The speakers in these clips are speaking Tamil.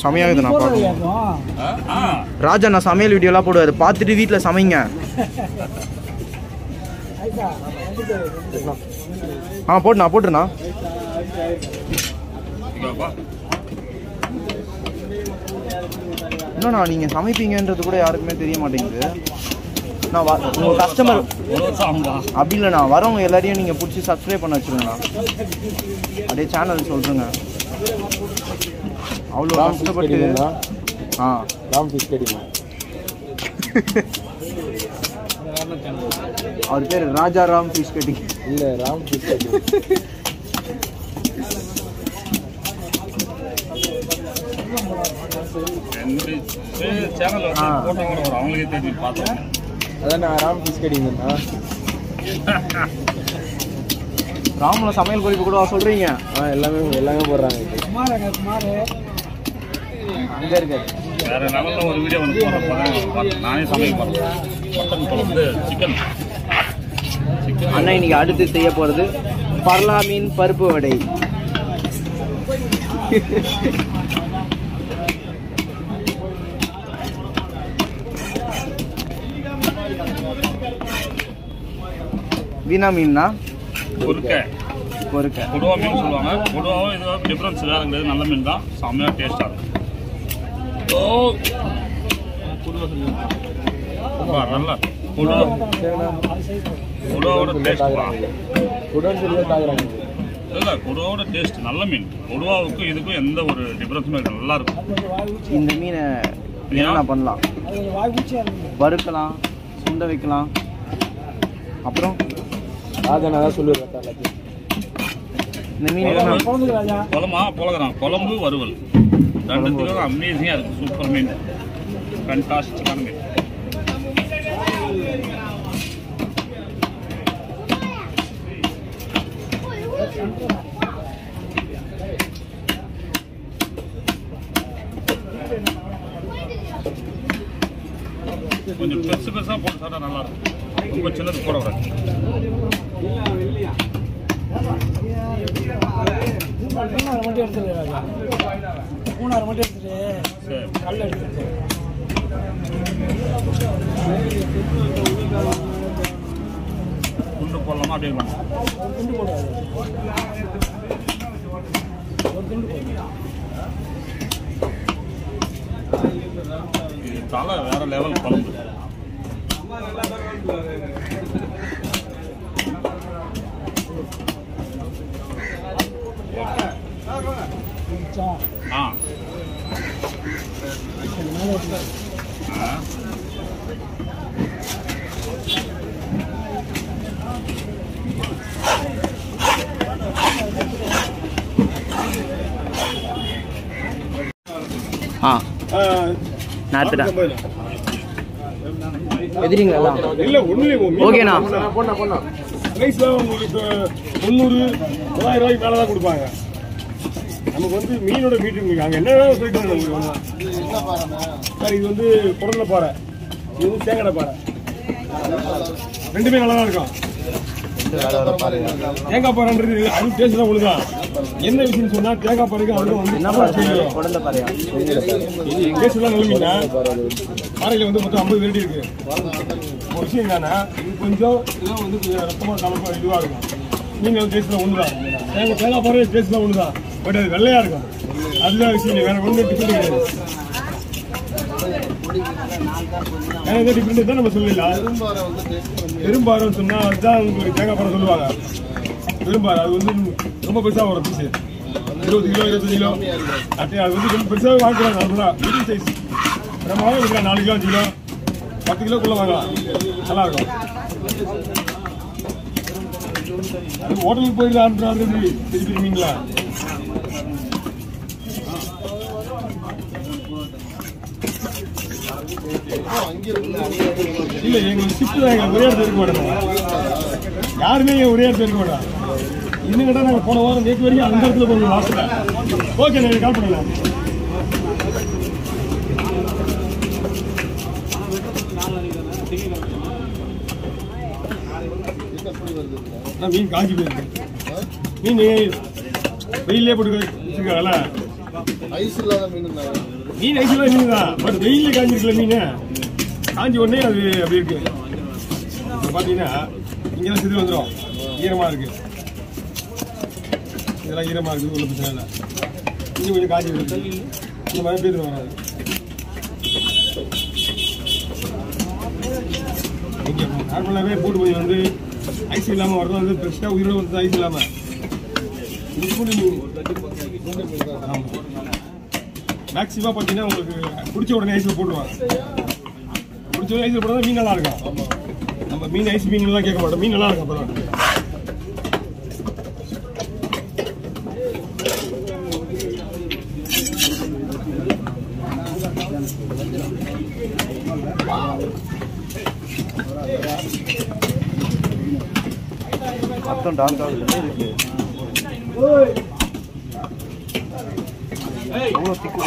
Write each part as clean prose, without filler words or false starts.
சமையாகுது நான் பார்க்கணும். ராஜா நான் சமையல் வீடியோலாம் போடுவார், பார்த்துட்டு வீட்டில் சமைங்க. போட்டுருண்ணா. என்னண்ணா நீங்கள் சமைப்பீங்கன்றது கூட யாருக்குமே தெரிய மாட்டேங்குது. நான் உங்கள் கஸ்டமர் அப்படி இல்லைண்ணா, வரவங்க எல்லாரையும் நீங்கள் பிடிச்சி சப்ஸ்கிரைப் பண்ண வச்சுருங்கண்ணா. அப்படியே சேனல் சொல்கிறேங்க. அவ்வளோ கஷ்டப்பட்டு ராம் ஃபிஷ் கட்டிங். அவர் பேர் ராஜா ராம் ஃபிஷ் கட்டிங் இல்லை, ராம் ஃபிஷ் கட்டிங். அவங்களுக்கே தெரிஞ்சு பார்த்தோம். அதான் ராம் ஃபிஷ் கட்டிங்கண்ணா. ராமில் சமையல் குறிப்பு கூட சொல்கிறீங்க. எல்லாமே போடுறாங்க. அங்கே இருக்காது. வேற லெவலில் ஒரு வீடியோ வந்து நானே சமைக்க போகிறேன். மட்டன் குழம்பு, சிக்கன். அண்ணா இன்னைக்கு அடுத்து செய்ய போகிறது பர்லா மீன் பருப்பு வடை. வீணா மீன்னா பொறுக்கை கொடுவா மீன் சொல்லுவாங்க. கொடுவாவும் இது டிஃப்ரென்ஸ் வேறு கிடையாது. நல்ல மீன் தான், செம்மையாக டேஸ்டாக இருக்கும். நல்லா கொடுவாவோட டேஸ்ட் இல்லை, கொடுவாவோட டேஸ்ட் நல்ல மீன். கொடுவாவுக்கும் இதுக்கும் எந்த ஒரு டிஃப்ரென்ஸுமே இல்லை, நல்லா இருக்கும். இந்த மீனை என்ன பண்ணலாம்? வறுக்கலாம், சுண்ட வைக்கலாம். அப்புறம் அதான் சொல்லுவேன். இந்த மீன் குழம்பு வறுவல் ரெண்டுத்துக்கும் அமேசிங்காக இருக்குது. சூப்பர் மீன், ஃபேண்டாஸ்டிக்கான மீன். கொஞ்சம் பெருசாக போட்டு சாப்பிட்டா நல்லா இருக்கும். ரொம்ப சின்னது போட வராது. குண்டு போடலாமா? அப்படியே இது தலை வேற லெவல் குழம்பு. எதிரிங்களா? ஓகேண்ணா. உங்களுக்கு 300, 900 ரூபாய்க்கு மேலே தான் கொடுப்பாங்க. நமக்கு வந்து மீனோட மீட்டு அங்கே என்ன போயிட்டு சார். இது வந்து குடல பாறை, இது வந்து தேங்கடை பாறை. ரெண்டுமே நல்லா தான் இருக்கும். தேங்காய் பாறைன்றது அது டேஸ்ட் தான் ஒழுங்கா. என்ன விஷயம் சொன்னா தேங்காய் பாறைக்கு அவருக்கு வந்து டேஸ்ட் எல்லாம் நிலைமைனா பாறையில வந்து மொத்தம் 50 வெரைட்டி இருக்கு. ஒரு விஷயம் என்னன்னா இது கொஞ்சம் இதெல்லாம் வந்து ரத்தமாக கலப்பா இதுவாக இருக்கும். மீன் டேஸ்ட்ல ஒண்ணுதான். தேங்காய் பாறை டேஸ்ட்ல ஒண்ணுதான். பட் அது வெள்ளையா இருக்கும். அதுதான் விஷயம், வேற ஒன்றும் டிஃபரெண்ட் கிடையாது. வேற எதாவது டிஃபரெண்ட் தான் நம்ம சொல்லலாம். பெரும்பாரம் சொன்னா அதுதான் உங்களுக்கு தேங்காய் பாறை சொல்லுவாங்க. பெரும்பாரம் அது வந்து ரொம்ப பெருசாக வரும் பீஸு. 20 கிலோ 25 கிலோ அது வந்து கொஞ்சம் பெருசாக வாங்கிக்கலாம். நல்லா மீடியம் சைஸ் பிரமாதம் இருக்கலாம். 4 கிலோ 5 கிலோ 10 கிலோக்குள்ள வாங்கலாம். நல்லா இருக்கும். அது ஹோட்டலுக்கு போயிட்டு ஆரம்பிச்சு தெரிஞ்சுக்கிறீங்களா? இல்ல எங்களுக்கு ஷிஃப்ட் தான். எங்களுக்கு ஒரே இடத்துல இருக்க மாட்டோம். யாருமே ஒரே இடத்துல இருக்க மாட்டோம். இன்னும் கேட்டால் நாங்கள் போன வாரம் நேற்று வரைக்கும் அந்த இடத்துல போகணும் லாஸ்ட்டில். ஓகே, நான் கால் பண்ணலாம். மீன் காஞ்சி போயிருக்கு. மீன் வெயிலே போட்டு வச்சுருக்காங்கல்ல, ஐஸ் இல்லாத மீன் ஐஸ் இல்லாத மீன் தான். பட் வெயில காஞ்சிருக்கல மீன் காஞ்சி உடனே அது அப்படி இருக்கு. பார்த்தீங்கன்னா இங்கெல்லாம் சிறு வந்துடும், ஈரமாக இருக்கு. இதெல்லாம் ஈரமாக இருக்குது, ஒன்றும் பிரச்சனை இல்லை. இன்னும் கொஞ்சம் காஞ்சி இருக்கு, இந்த மாதிரி பேர் வராது. ஓகே, நார்மலாகவே போட்டு போய் வந்து ஐஸ் இல்லாமல் வரது வந்து ஃப்ரெஷ்ஷாக உயிரோடு வந்து ஐஸ் இல்லாமல் மேக்ஸிமம் பார்த்தீங்கன்னா உங்களுக்கு பிடிச்ச உடனே ஐஸில் போட்டுருவாங்க. பிடிச்ச உடனே ஐஸில் போட்டால் மீன் நல்லா இருக்கும். நம்ம மீன் ஐஸ் மீன்லாம் கேட்க மாட்டோம், மீன் நல்லா இருக்கும். அப்புறம் அத்தம் டார்க் ஆகுது இருக்கு. எவ்வளோ திக்கு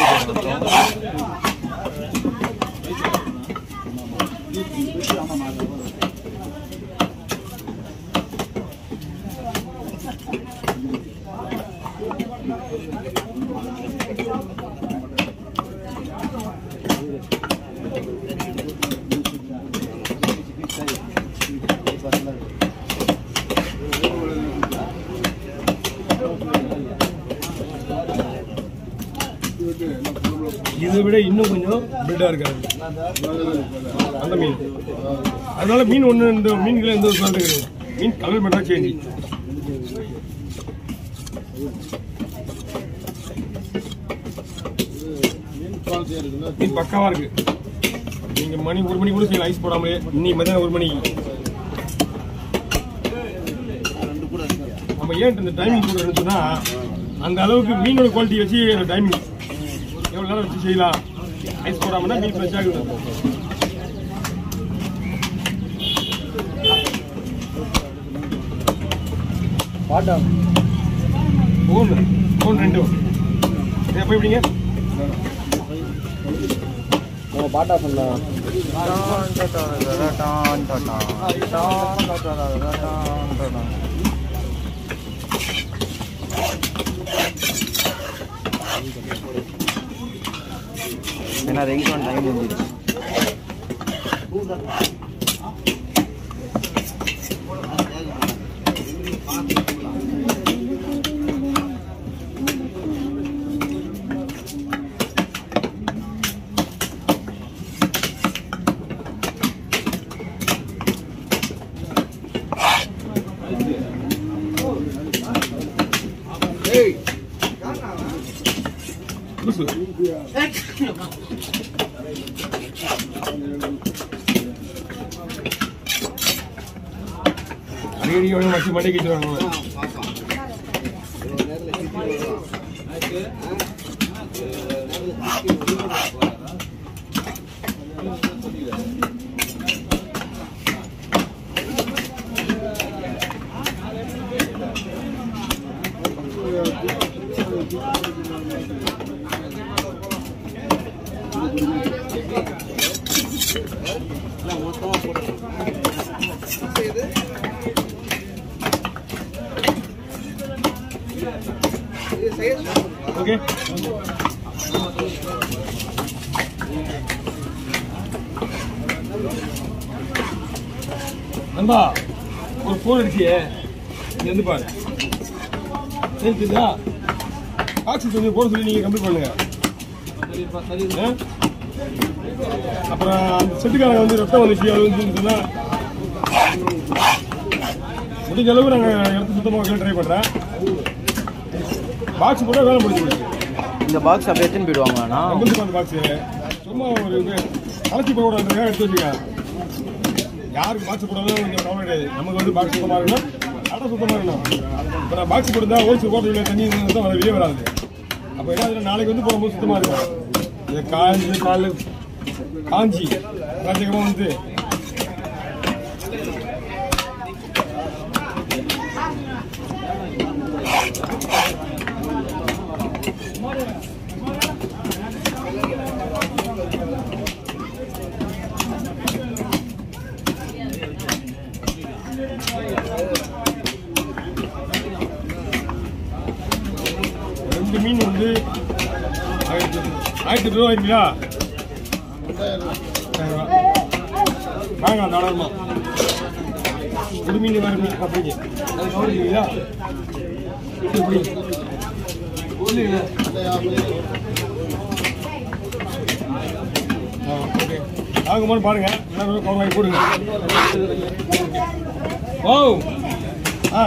இதை விட இன்னும் கொஞ்சம் பில்டா இருக்காது அந்த மீன். அதனால மீன் ஒன்று இந்த மீன்களை எந்த ஒரு சால்ட் கிடையாது. மீன் கலர் மட்டும் சேஞ்ச். மீன் பக்காவா இருக்கு. நீங்க மணி 1 மணி கூட செய்யலாம் ஐஸ் போடாமலே. இன்னைக்கு மதியம் 1 மணிக்கு நம்ம ஏன் இந்த டைமிங் கூட இருந்துச்சுன்னா அந்த அளவுக்கு மீனோட குவாலிட்டி வச்சு டைமிங் எவ்வளோ நேரம் வச்சு செய்யலாம். ஐஸ் போடாமன்னா மீன் ஃப்ரெஷ்ஷாக இருக்கும். ஃபோன் 2 எப்போ எப்படிங்க பாட்டா சொல்லலாம். ஏன்னா ரெகுலர் டைம் வந்துடுச்சு. அடிக்கடி எவ்வளோ மச்சி மண்டை கிட்டுவாங்க. ஓகே, நண்பா ஒரு ஃபோன் அடிச்சியே, இங்க வந்து பாரு. சரிங்களா, ஆக்சி கொஞ்சம் போட சொல்லி நீங்கள் கம்ப்ளீட் பண்ணுங்க. அப்புறம் அந்த செட்டுக்காரங்க வந்து ரத்தம் வந்துச்சு அது வந்து சொன்னால் முடிஞ்ச அளவு நாங்கள் எடுத்து சுத்தமாக வைக்க ட்ரை பண்ணுறேன். பாக்ஸ் போட்டால் வேலை முடிச்சு. இந்த பாக்ஸ் அப்படியே எடுத்துன்னு போயிடுவாங்கண்ணா. உங்களுக்கு அந்த பாக்ஸு சும்மா ஒரு கலச்சி போடாதுக்காக எடுத்து வச்சுக்கேன். யாருக்கு பாக்ஸ் போடாலும் கொஞ்சம் ப்ராப்ளம் கிடையாது. நமக்கு வந்து பாக்ஸ் சுத்தமாக இருக்கணும், அடை சுத்தமாக இருக்கணும். இப்போ நான் பாக்ஸ் போட்டுருந்தா ஹோல்சேல் போட்டு தண்ணி தான் வர வெளியே வராது. அப்போ என்ன நாளைக்கு வந்து போடும்போது சுத்தமாக இருக்கும். இதை காஞ்சி பிரத்யேகமாக வந்து ரெண்டு மீன் வந்து 1800 ரூபா வாங்கிங்களா? வாங்க தாராளமா. ஒரு மீன் வேறு மீன் அப்படிங்க அது கவனிக்கிறீங்களா? எப்படி இல்லைங்களா? ஓகே வாங்கும்போது பாருங்க எல்லாரும் கவர் வாங்கி போடுங்க. ஓ ஆ